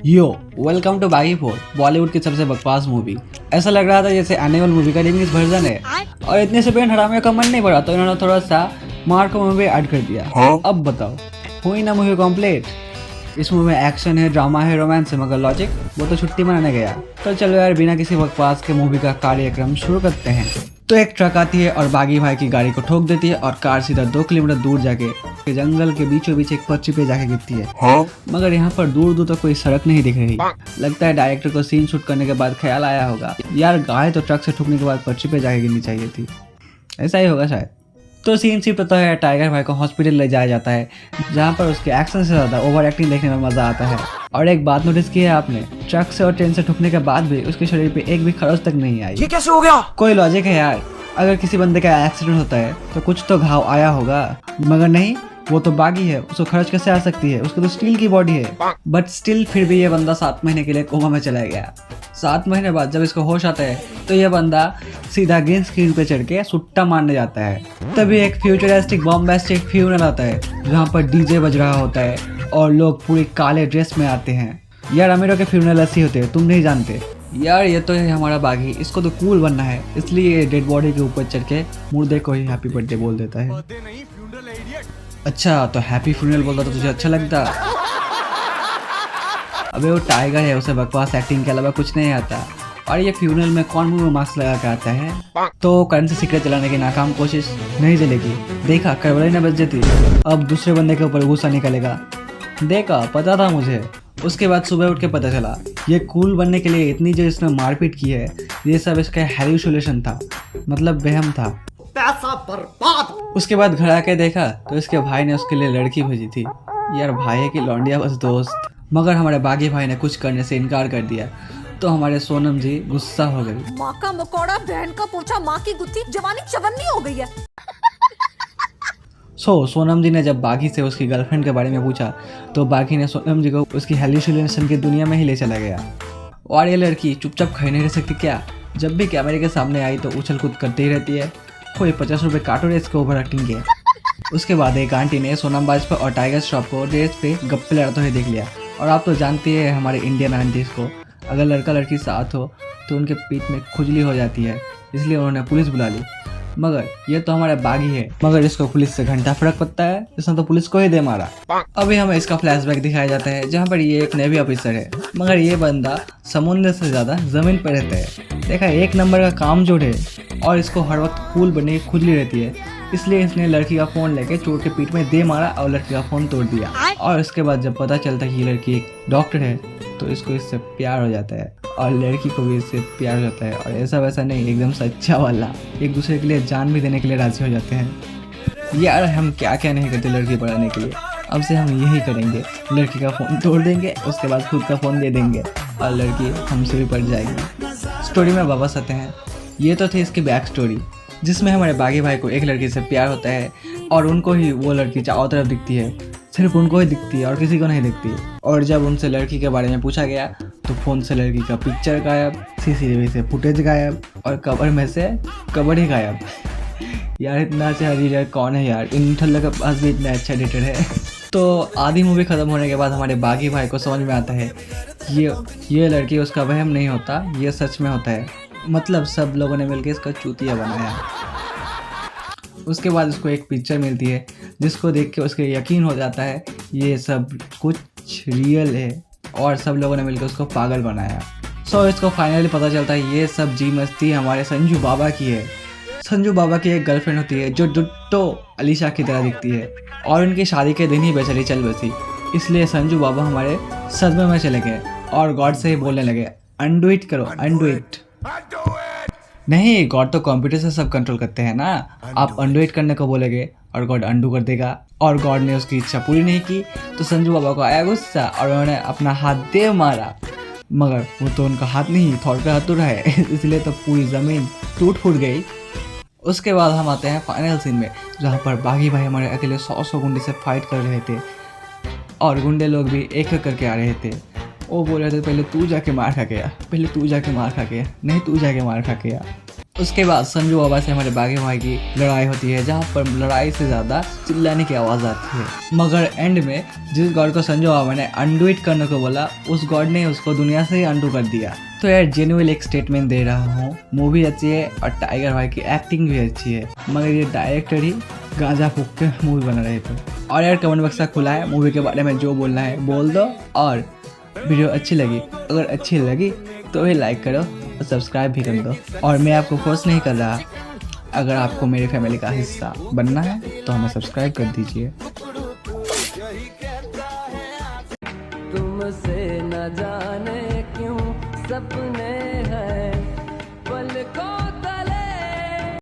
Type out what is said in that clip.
Yo welcome to बागी four, Bollywood की सबसे बकवास मूवी। ऐसा लग रहा था जैसे एनिमल मूवी का इंग्लिश वर्जन है और इतने से पेन हरामियों का मन नहीं भरा तो इन्होंने थोड़ा सा मार्को मूवी ऐड कर दिया। अब बताओ, हुई ना मूवी कंप्लीट। इस मूवी में एक्शन है, ड्रामा है, रोमांस है, मगर लॉजिक वो तो छुट्टी मनाने गया। तो चलो यार, बिना किसी बकवास के मूवी का कार्यक्रम शुरू करते हैं। तो एक ट्रक आती है और बागी भाई की गाड़ी को ठोक देती है और कार सीधा 2 किलोमीटर दूर जाके जंगल के बीचों बीच एक पटरी पे जाके गिरती है। मगर यहाँ पर दूर दूर तक कोई सड़क नहीं दिख रही। लगता है डायरेक्टर को सीन शूट करने के बाद ख्याल आया होगा, यार गाय तो ट्रक से ठोकने के बाद पटरी पे जाके गिरनी चाहिए थी। ऐसा ही होगा शायद। तो सीन शिफ्ट होता है, टाइगर भाई को हॉस्पिटल ले जाया जाता है, जहाँ पर उसके एक्शन से ज़्यादा ओवर एक्टिंग देखने में मज़ा आता है। और एक बात नोटिस की है आपने, ट्रक से और ट्रेन से ठुकने के बाद भी उसके शरीर पे एक भी खरोच तक नहीं आई। ये कैसे हो गया? कोई लॉजिक है यार? अगर किसी बंदे का एक्सीडेंट होता है तो कुछ तो घाव आया होगा, मगर नहीं, वो तो बागी है, उसको खरोच कैसे आ सकती है? उसको तो स्टील की बॉडी है। बट स्टिल फिर भी ये बंदा 7 महीने के लिए कोमा में चला गया। 7 महीने बाद जब इसको होश आता है तो ये बंदा सीधा ग्रीन स्क्रीन पे चढ़ के सुट्टा मारने जाता है। तभी एक फ्यूचरिस्टिक बॉम्बास्टिक फ्यूनल आता है जहाँ पर डीजे बज रहा होता है और लोग पूरे काले ड्रेस में आते हैं। यार अमीरों के फ्यूनल ऐसे होते हैं, तुम नहीं जानते? यार ये तो है हमारा बागी, इसको तो कूल बनना है, इसलिए डेड बॉडी के ऊपर चढ़ के मुर्दे को ही हैप्पी बर्थडे बोल देता है। अच्छा, तो हैप्पी फ्यूनल बोलता तो तुझे अच्छा लगता? अबे वो टाइगर है, उसे बकवास एक्टिंग के अलावा कुछ नहीं आता। और ये फ्यूनल में कौन मुंह में मास्क लगा के आता है? तो करेंसी सीक्रेट चलाने की नाकाम कोशिश नहीं चलेगी। देखा, करवड़ी न बच जाती, अब दूसरे बंदे के ऊपर गुस्सा निकलेगा। देखा, पता था मुझे। उसके बाद सुबह उठ के पता चला ये कूल बनने के लिए इतनी जो इसने मारपीट की है, ये सब इसका हैल्यूसिनेशन था, मतलब वहम था। पैसा बर्बाद। उसके बाद घर आके देखा तो इसके भाई ने उसके लिए लड़की भेजी थी। यार भाई है कि लौंडिया बस दोस्त। मगर हमारे बागी भाई ने कुछ करने से इनकार कर दिया तो हमारे सोनम जी गुस्सा हो गई। माँ का मकोड़ा, बहन का पोछा, माँ की गुत्थी, जवानी चवन्नी हो गई है। सोनम जी ने जब बागी से उसकी गर्लफ्रेंड के बारे में पूछा तो बागी ने सोनम जी को उसकी हेल्यूसिनेशन की दुनिया में ही ले चला गया। और ये लड़की चुपचाप खड़ी नहीं रह सकती क्या? जब भी कैमरे के सामने आई तो उछल कूद करती ही रहती है। कोई 50 रुपये काटो रे इसके ओवर एक्टिंग के। उसके बाद एक आंटी ने सोनम बाजपेयी और टाइगर श्रॉफ को रेस पे गप्पे लड़ते हुए देख लिया। और आप तो जानती है हमारे इंडियन आंटीज को, अगर लड़का लड़की साथ हो तो उनके पीठ में खुजली हो जाती है, इसलिए उन्होंने पुलिस बुला ली। मगर ये तो हमारा बागी है, मगर इसको पुलिस से घंटा फर्क पड़ता है, इसने तो पुलिस को ही दे मारा। अभी हमें इसका फ्लैशबैक दिखाया जाता है जहाँ पर ये एक नेवी ऑफिसर है, मगर ये बंदा समुद्र से ज्यादा जमीन पर रहता है। देखा, एक नंबर का कामचोर है और इसको हर वक्त कूल बनने की खुजली रहती है, इसलिए इसने लड़की का फोन लेके चोर के पीठ में दे मारा और लड़की का फोन तोड़ दिया। और इसके बाद जब पता चलता है कि ये लड़की एक डॉक्टर है तो इसको इससे प्यार हो जाता है और लड़की को भी इससे प्यार हो जाता है। और ऐसा वैसा नहीं, एकदम सच्चा वाला, एक दूसरे के लिए जान भी देने के लिए राजी हो जाते हैं। यार हम क्या क्या नहीं करते लड़की पढ़ाने के लिए, अब से हम यही करेंगे, लड़की का फ़ोन तोड़ देंगे, उसके बाद खुद का फ़ोन दे देंगे और लड़की हमसे भी पढ़ जाएगी। स्टोरी में वापस आते हैं। ये तो थी इसकी बैक स्टोरी, जिसमें हमारे बागी भाई को एक लड़की से प्यार होता है और उनको ही वो लड़की चारों तरफ दिखती है, सिर्फ उनको ही दिखती है और किसी को नहीं दिखती। और जब उनसे लड़की के बारे में पूछा गया तो फ़ोन से लड़की का पिक्चर गायब, सीसीटीवी से फुटेज गायब और कवर में से कवर ही गायब। यार इतना अच्छा एडिटर कौन है यार? इन ठल्ला के पास भी इतना अच्छा एडिटर है। तो आधी मूवी ख़त्म होने के बाद हमारे बागी भाई को समझ में आता है ये लड़की उसका वहम नहीं होता, ये सच में होता है। मतलब सब लोगों ने मिलकर इसका चूतिया बनाया। उसके बाद उसको एक पिक्चर मिलती है जिसको देख के उसके यकीन हो जाता है ये सब कुछ रियल है और सब लोगों ने मिलकर उसको पागल बनाया। इसको फाइनली पता चलता है ये सब जी मस्ती हमारे संजू बाबा की है। संजू बाबा की एक गर्लफ्रेंड होती है जो डिट्टो अलीशा की तरह दिखती है और उनकी शादी के दिन ही बेचारी चल बसी, इसलिए संजू बाबा हमारे सदमे में चले गए और गॉड से ही बोलने लगे, अनडू इट करो, अनडू इट। नहीं, गॉड तो कंप्यूटर से सब कंट्रोल करते हैं ना। आप अनडू इट करने को बोलेंगे और गॉड अनडू कर देगा। और गॉड ने उसकी इच्छा पूरी नहीं की तो संजू बाबा को आया गुस्सा और उन्होंने अपना हाथ दे मारा, मगर वो तो उनका हाथ नहीं, थॉर का हाथ उड़ा है, इसलिए तो पूरी ज़मीन टूट फूट गई। उसके बाद हम आते हैं फाइनल सीन में, जहाँ पर बागी भाई हमारे अकेले 100 गुंडे से फाइट कर रहे थे और गुंडे लोग भी एक एक करके आ रहे थे। वो बोल रहे थे पहले तू जाके मार खा गया, पहले तू जाके मार खा गया, नहीं तू जाके मार खा गया। उसके बाद संजू बाबा से हमारे बागी भाई की लड़ाई होती है, जहाँ पर लड़ाई से ज़्यादा चिल्लाने की आवाज़ आती है। मगर एंड में जिस गॉड को संजू बाबा ने अनडू इट करने को बोला, उस गॉड ने उसको दुनिया से ही अनडू कर दिया। तो यार जेन्युइन एक स्टेटमेंट दे रहा हूँ, मूवी अच्छी है और टाइगर भाई की एक्टिंग भी अच्छी है, मगर ये डायरेक्टर ही गांजा फूक के मूवी बना रहे थे। और यार कमेंट बॉक्स खुला है, मूवी के बारे में जो बोलना है बोल दो। और वीडियो अच्छी लगी, अगर अच्छी लगी तो भी लाइक करो और सब्सक्राइब भी कर दो। और मैं आपको फोर्स नहीं कर रहा, अगर आपको मेरी फैमिली का हिस्सा बनना है तो हमें सब्सक्राइब कर दीजिए। तुमसे न जाने क्यों सपने हैं पलकों